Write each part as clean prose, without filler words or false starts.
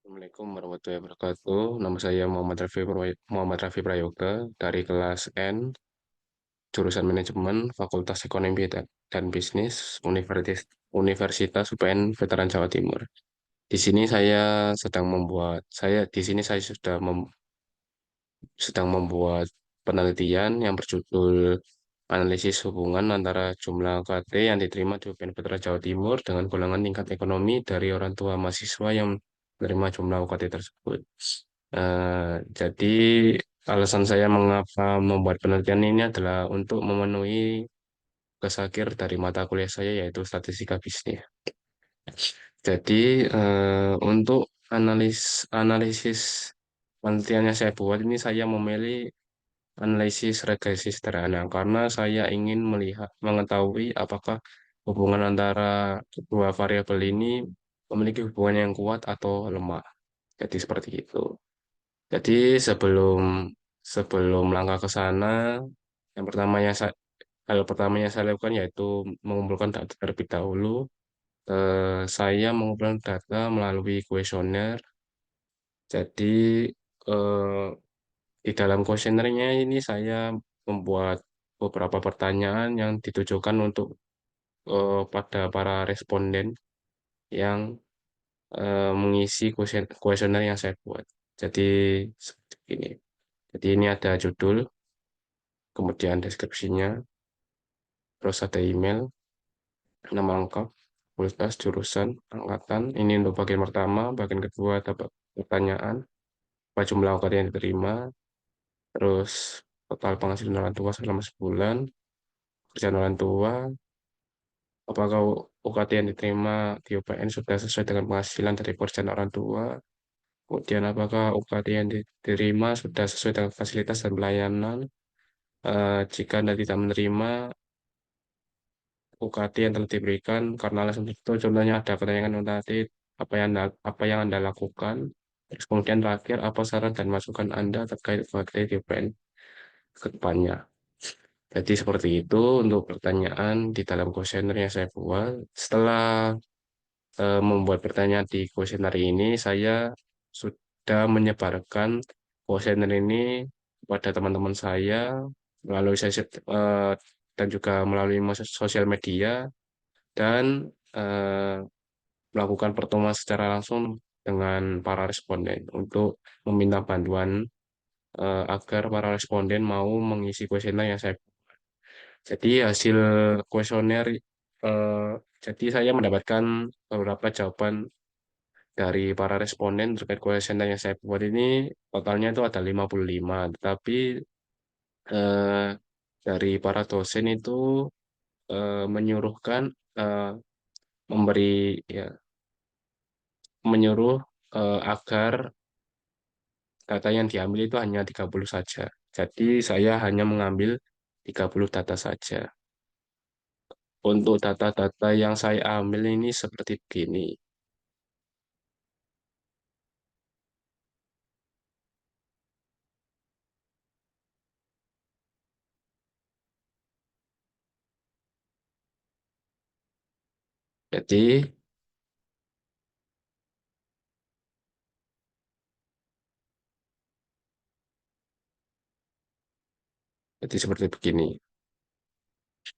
Assalamualaikum warahmatullahi wabarakatuh. Nama saya Muhammad Raffi Prayoga dari kelas N, jurusan Manajemen, Fakultas Ekonomi dan Bisnis, Universitas UPN Veteran Jawa Timur. Di sini saya sedang membuat penelitian yang berjudul analisis hubungan antara jumlah UKT yang diterima di UPN Veteran Jawa Timur dengan golongan tingkat ekonomi dari orang tua mahasiswa yang menerima jumlah UKT tersebut. Jadi alasan saya mengapa membuat penelitian ini adalah untuk memenuhi tugas akhir dari mata kuliah saya yaitu statistika bisnis. Jadi untuk analisis penelitian yang saya buat ini saya memilih analisis regresi sederhana karena saya ingin mengetahui apakah hubungan antara kedua variabel ini memiliki hubungan yang kuat atau lemah. Jadi seperti itu. Jadi sebelum langkah ke sana, yang pertama yang saya hal pertama yang saya lakukan yaitu mengumpulkan data terlebih dahulu. Saya mengumpulkan data melalui kuesioner. Jadi eh, di dalam kuesionernya ini saya membuat beberapa pertanyaan yang ditujukan untuk pada para responden yang mengisi kuesioner yang saya buat. Jadi seperti ini. Jadi ini ada judul, kemudian deskripsinya, terus ada email, nama lengkap, fakultas, jurusan, angkatan. Ini untuk bagian pertama. Bagian kedua ada pertanyaan, apa jumlah UKT yang diterima, terus total penghasilan orang tua selama sebulan, kerjaan orang tua, apakah UKT yang diterima di UPN sudah sesuai dengan penghasilan dari pekerjaan orang tua, kemudian apakah UKT yang diterima sudah sesuai dengan fasilitas dan pelayanan. Jika Anda tidak menerima UKT yang telah diberikan karena alasan tertentu, contohnya ada pertanyaan UKT, apa yang Anda lakukan, terus kemudian terakhir apa saran dan masukan Anda terkait UKT di UPN ke depannya. Jadi seperti itu untuk pertanyaan di dalam kuesioner yang saya buat. Setelah membuat pertanyaan di kuesioner ini, saya sudah menyebarkan kuesioner ini kepada teman-teman saya melalui dan juga melalui sosial media dan eh, melakukan pertemuan secara langsung dengan para responden untuk meminta bantuan agar para responden mau mengisi kuesioner yang saya. Jadi hasil kuesioner, eh, jadi saya mendapatkan beberapa jawaban dari para responden terkait kuesioner yang saya buat ini. Totalnya itu ada 55, tetapi eh, dari para dosen itu menyuruhkan eh, memberi ya menyuruh agar data yang diambil itu hanya 30 saja. Jadi saya hanya mengambil 30 data saja. Untuk data-data yang saya ambil ini seperti begini. Jadi, seperti begini.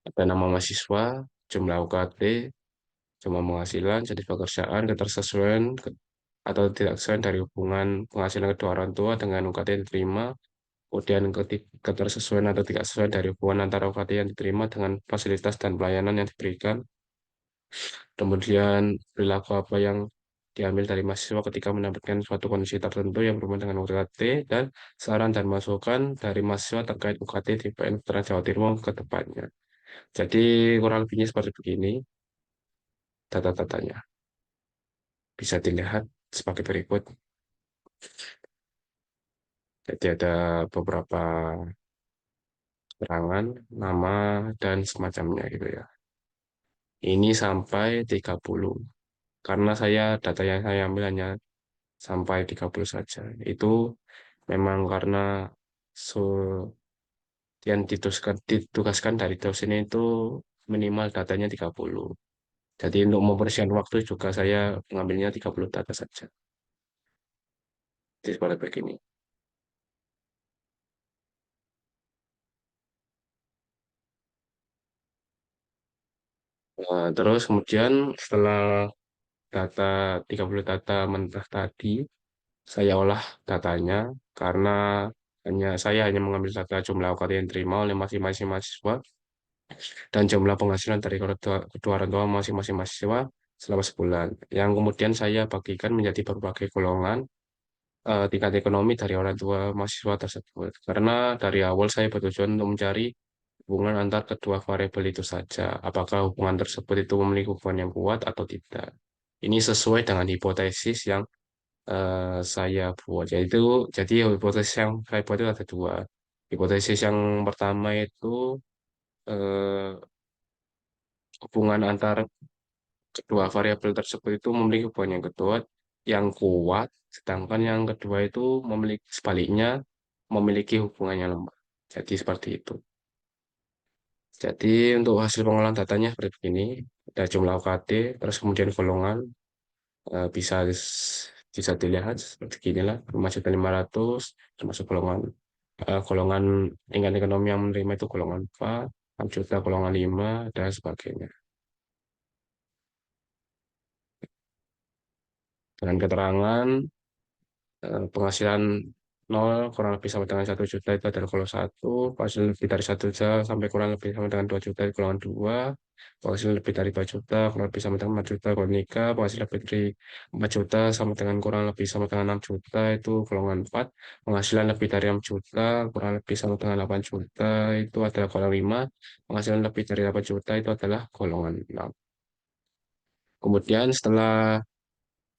Ada nama mahasiswa, jumlah UKT, jumlah penghasilan, jenis pekerjaan, ketersesuaian atau tidak sesuai dari hubungan penghasilan kedua orang tua dengan UKT yang diterima, kemudian ketersesuaian atau tidak sesuai dari hubungan antara UKT yang diterima dengan fasilitas dan pelayanan yang diberikan, kemudian perilaku apa yang diambil dari mahasiswa ketika mendapatkan suatu kondisi tertentu yang berhubungan dengan UKT, dan saran dan masukan dari mahasiswa terkait UKT di PN Veteran Jawa Timur ke depannya. Jadi kurang lebihnya seperti begini data-datanya. Bisa dilihat sebagai berikut. Jadi ada beberapa keterangan, nama, dan semacamnya gitu ya. Ini sampai 30. Karena data yang saya ambil hanya sampai 30 saja. Itu memang karena so, yang ditugaskan dari dosen itu minimal datanya 30. Jadi untuk mempersingkat waktu juga saya mengambilnya 30 data saja. Jadi seperti begini. Nah, terus kemudian setelah data 30 data mentah tadi, saya olah datanya karena saya hanya mengambil data jumlah UKT yang diterima oleh masing-masing mahasiswa dan jumlah penghasilan dari kedua orang tua masing-masing mahasiswa selama sebulan. Yang kemudian saya bagikan menjadi berbagai golongan tingkat ekonomi dari orang tua mahasiswa tersebut. Karena dari awal saya bertujuan untuk mencari hubungan antar kedua variabel itu saja. Apakah hubungan tersebut itu memiliki hubungan yang kuat atau tidak. Ini sesuai dengan hipotesis yang saya buat. Jadi hipotesis yang saya buat itu ada dua. Hipotesis yang pertama itu eh, hubungan antar kedua variabel tersebut itu memiliki hubungan yang kuat, sedangkan yang kedua itu memiliki sebaliknya memiliki hubungan yang lemah. Jadi seperti itu. Jadi untuk hasil pengolahan datanya seperti begini, ada jumlah UKT, terus kemudian golongan bisa dilihat seperti inilah 5.500.000 termasuk golongan tingkat ekonomi yang menerima itu golongan 4, 6 juta golongan 5 dan sebagainya. Dengan keterangan penghasilan nol kurang lebih sama dengan 1 juta itu adalah golongan satu, penghasilan lebih dari 1 juta sampai kurang lebih sama dengan 2 juta itu golongan dua, penghasilan lebih dari 2 juta kurang lebih sama dengan 4 juta golongan tiga, penghasilan lebih dari 4 juta sama dengan kurang lebih sama dengan 6 juta itu golongan empat, penghasilan lebih dari 6 juta kurang lebih sama dengan 8 juta itu adalah golongan lima, penghasilan lebih dari 8 juta itu adalah golongan enam. Kemudian setelah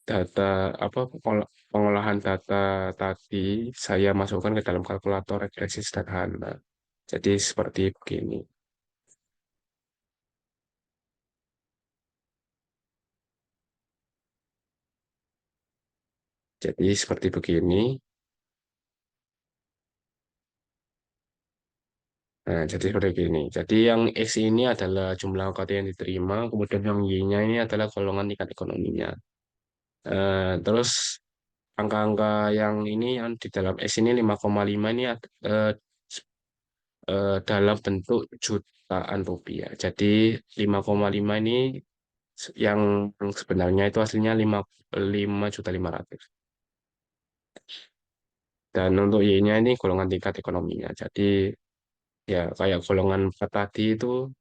data pengolahan data tadi saya masukkan ke dalam kalkulator regresi sederhana. Jadi seperti begini. Jadi seperti begini. Nah, jadi seperti begini. Jadi yang X ini adalah jumlah UKT yang diterima, kemudian yang Y-nya ini adalah golongan tingkat ekonominya. Terus angka-angka yang ini yang di dalam X ini 5,5 ini dalam bentuk jutaan rupiah. Jadi 5,5 ini yang sebenarnya itu aslinya 5.500.000. Dan untuk Y-nya ini golongan tingkat ekonominya. Jadi ya kayak golongan 4 tadi itu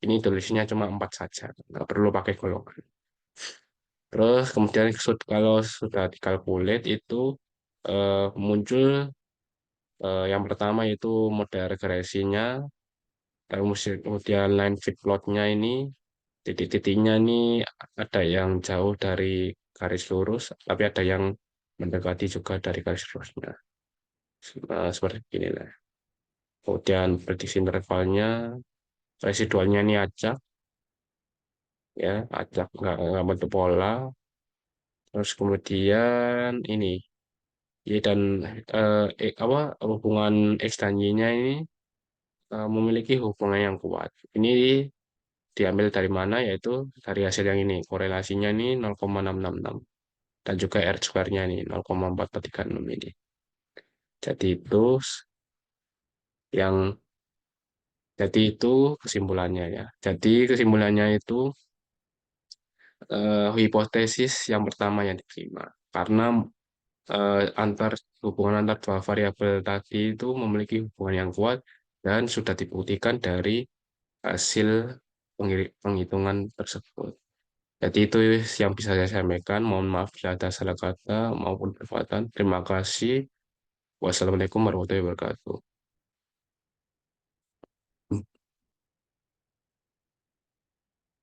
ini tulisnya cuma 4 saja. Nggak perlu pakai golongan. Terus kemudian kalau sudah dikalkulate itu muncul yang pertama itu model regresinya. Kemudian line feed plotnya ini titik-titiknya ini ada yang jauh dari garis lurus, tapi ada yang mendekati juga dari garis lurusnya. Seperti ini lah. Kemudian prediksi intervalnya, residualnya ini acak, ya, acak nggak bentuk pola. Terus kemudian ini, Y dan apa hubungan X dan Y-nya ini memiliki hubungan yang kuat. Ini diambil dari mana? Yaitu dari hasil yang ini. Korelasinya ini 0,666 dan juga R square-nya ini 0,4436 ini. Jadi itu yang jadi itu kesimpulannya ya. Jadi kesimpulannya itu hipotesis yang pertama yang diterima karena hubungan antar dua variabel tadi itu memiliki hubungan yang kuat dan sudah dibuktikan dari hasil penghitungan tersebut. Jadi itu yang bisa saya sampaikan. Mohon maaf bila ada salah kata maupun perbuatan. Terima kasih. Wassalamualaikum warahmatullahi wabarakatuh.